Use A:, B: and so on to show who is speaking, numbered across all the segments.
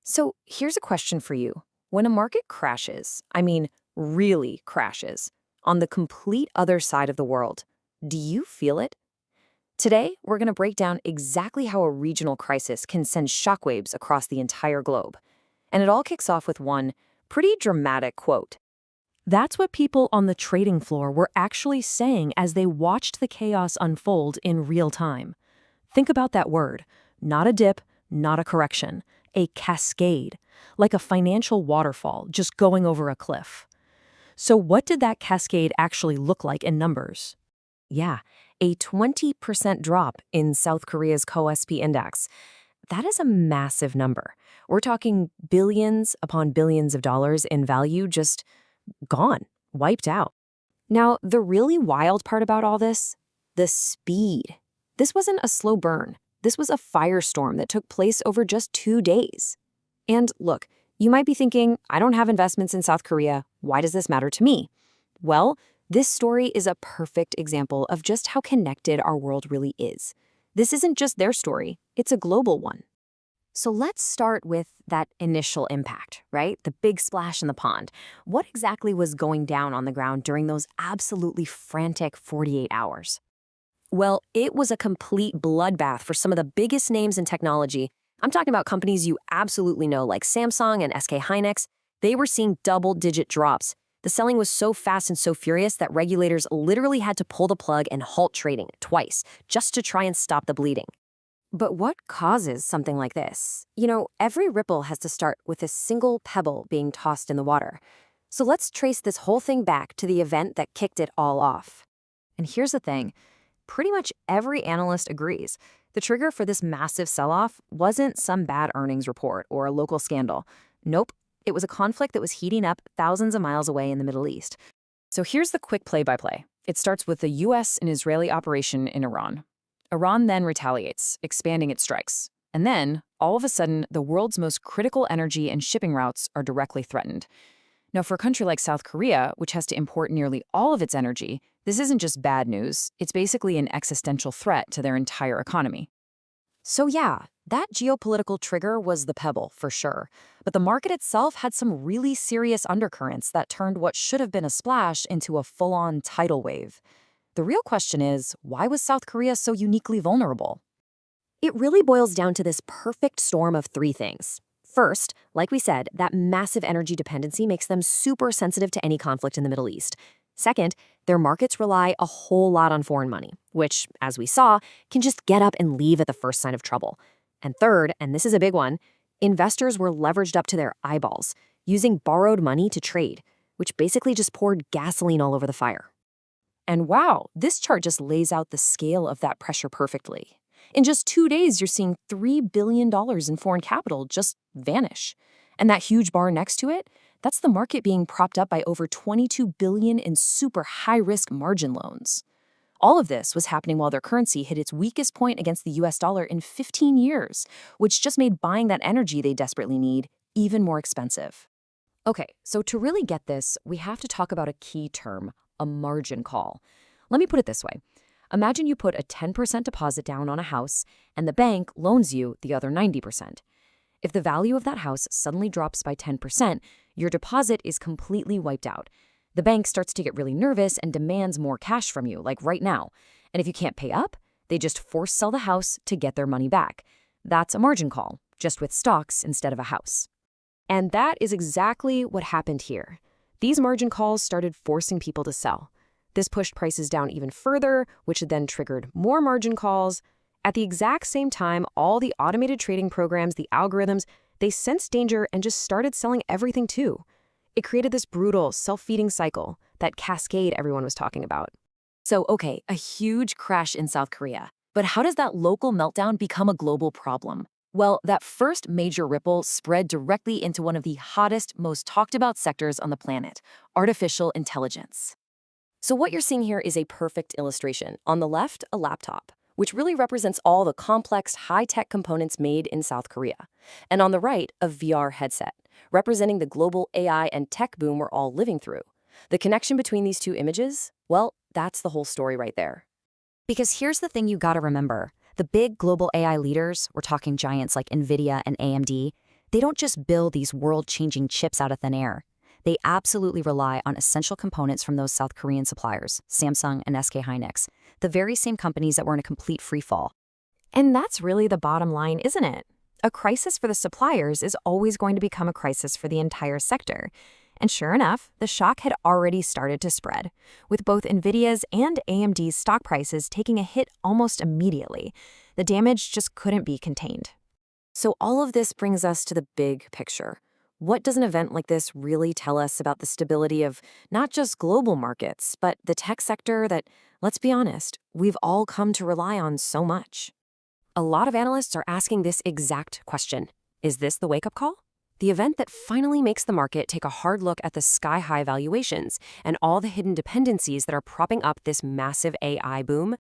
A: So here's a question for you. When a market crashes, I mean really crashes, on the complete other side of the world, do you feel it? Today, we're going to break down exactly how a regional crisis can send shockwaves across the entire globe. And it all kicks off with one pretty dramatic quote. That's what people on the trading floor were actually saying as they watched the chaos unfold in real time. Think about that word. Not a dip, not a correction. A cascade, like a financial waterfall just going over a cliff. So what did that cascade actually look like in numbers? Yeah, a 20% drop in South Korea's KOSP index. That is a massive number. We're talking billions upon billions of dollars in value just gone, wiped out. Now, the really wild part about all this, the speed. This wasn't a slow burn. This was a firestorm that took place over just 2 days. And look, you might be thinking, I don't have investments in South Korea. Why does this matter to me? Well, this story is a perfect example of just how connected our world really is. This isn't just their story, it's a global one. So let's start with that initial impact, right? The big splash in the pond. What exactly was going down on the ground during those absolutely frantic 48 hours? Well, it was a complete bloodbath for some of the biggest names in technology. I'm talking about companies you absolutely know, like Samsung and SK Hynix. They were seeing double-digit drops. The selling was so fast and so furious that regulators literally had to pull the plug and halt trading twice, just to try and stop the bleeding. But what causes something like this? Every ripple has to start with a single pebble being tossed in the water. So let's trace this whole thing back to the event that kicked it all off. And here's the thing. Pretty much every analyst agrees. The trigger for this massive sell-off wasn't some bad earnings report or a local scandal. Nope, it was a conflict that was heating up thousands of miles away in the Middle East. So here's the quick play-by-play. It starts with the U.S. and Israeli operation in Iran. Iran then retaliates, expanding its strikes. And then, all of a sudden, the world's most critical energy and shipping routes are directly threatened. Now, for a country like South Korea, which has to import nearly all of its energy, this isn't just bad news, it's basically an existential threat to their entire economy. So yeah, that geopolitical trigger was the pebble, for sure. But the market itself had some really serious undercurrents that turned what should have been a splash into a full-on tidal wave. The real question is, why was South Korea so uniquely vulnerable? It really boils down to this perfect storm of three things. First, like we said, that massive energy dependency makes them super sensitive to any conflict in the Middle East. Second, their markets rely a whole lot on foreign money, which, as we saw, can just get up and leave at the first sign of trouble. And third, and this is a big one, investors were leveraged up to their eyeballs, using borrowed money to trade, which basically just poured gasoline all over the fire. And wow, this chart just lays out the scale of that pressure perfectly. In just 2 days, you're seeing $3 billion in foreign capital just vanish. And that huge bar next to it, that's the market being propped up by over $22 billion in super high-risk margin loans. All of this was happening while their currency hit its weakest point against the US dollar in 15 years, which just made buying that energy they desperately need even more expensive. Okay, so to really get this, we have to talk about a key term, a margin call. Let me put it this way. Imagine you put a 10% deposit down on a house, and the bank loans you the other 90%. If the value of that house suddenly drops by 10%, your deposit is completely wiped out. The bank starts to get really nervous and demands more cash from you, like right now. And if you can't pay up, they just force sell the house to get their money back. That's a margin call, just with stocks instead of a house. And that is exactly what happened here. These margin calls started forcing people to sell. This pushed prices down even further, which then triggered more margin calls. At the exact same time, all the automated trading programs, the algorithms, they sensed danger and just started selling everything too. It created this brutal, self-feeding cycle, that cascade everyone was talking about. So, okay, a huge crash in South Korea. But how does that local meltdown become a global problem? Well, that first major ripple spread directly into one of the hottest, most talked about sectors on the planet, artificial intelligence. So what you're seeing here is a perfect illustration. On the left, a laptop, which really represents all the complex, high-tech components made in South Korea. And on the right, a VR headset, representing the global AI and tech boom we're all living through. The connection between these two images, well, that's the whole story right there. Because here's the thing you gotta remember. The big global AI leaders, we're talking giants like NVIDIA and AMD, They don't just build these world-changing chips out of thin air. They absolutely rely on essential components from those South Korean suppliers, Samsung and SK Hynix, the very same companies that were in a complete freefall. And that's really the bottom line, isn't it? A crisis for the suppliers is always going to become a crisis for the entire sector. And sure enough, the shock had already started to spread, with both NVIDIA's and AMD's stock prices taking a hit almost immediately. The damage just couldn't be contained. So all of this brings us to the big picture. What does an event like this really tell us about the stability of not just global markets, but the tech sector that, let's be honest, we've all come to rely on so much? A lot of analysts are asking this exact question. Is this the wake-up call? The event that finally makes the market take a hard look at the sky-high valuations and all the hidden dependencies that are propping up this massive AI boom?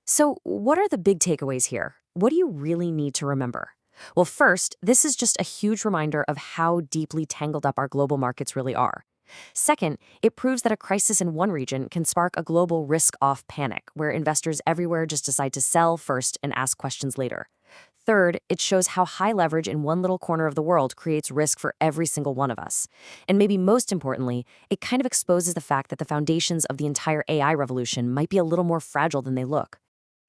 A: So what are the big takeaways here? What do you really need to remember? Well, first, this is just a huge reminder of how deeply tangled up our global markets really are. Second, it proves that a crisis in one region can spark a global risk-off panic, where investors everywhere just decide to sell first and ask questions later. Third, it shows how high leverage in one little corner of the world creates risk for every single one of us. And maybe most importantly, it kind of exposes the fact that the foundations of the entire AI revolution might be a little more fragile than they look.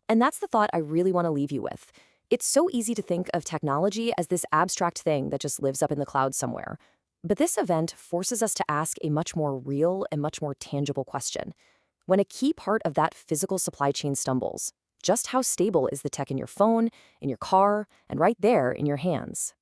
A: And that's the thought I really want to leave you with. It's so easy to think of technology as this abstract thing that just lives up in the clouds somewhere. But this event forces us to ask a much more real and much more tangible question. When a key part of that physical supply chain stumbles, just how stable is the tech in your phone, in your car, and right there in your hands?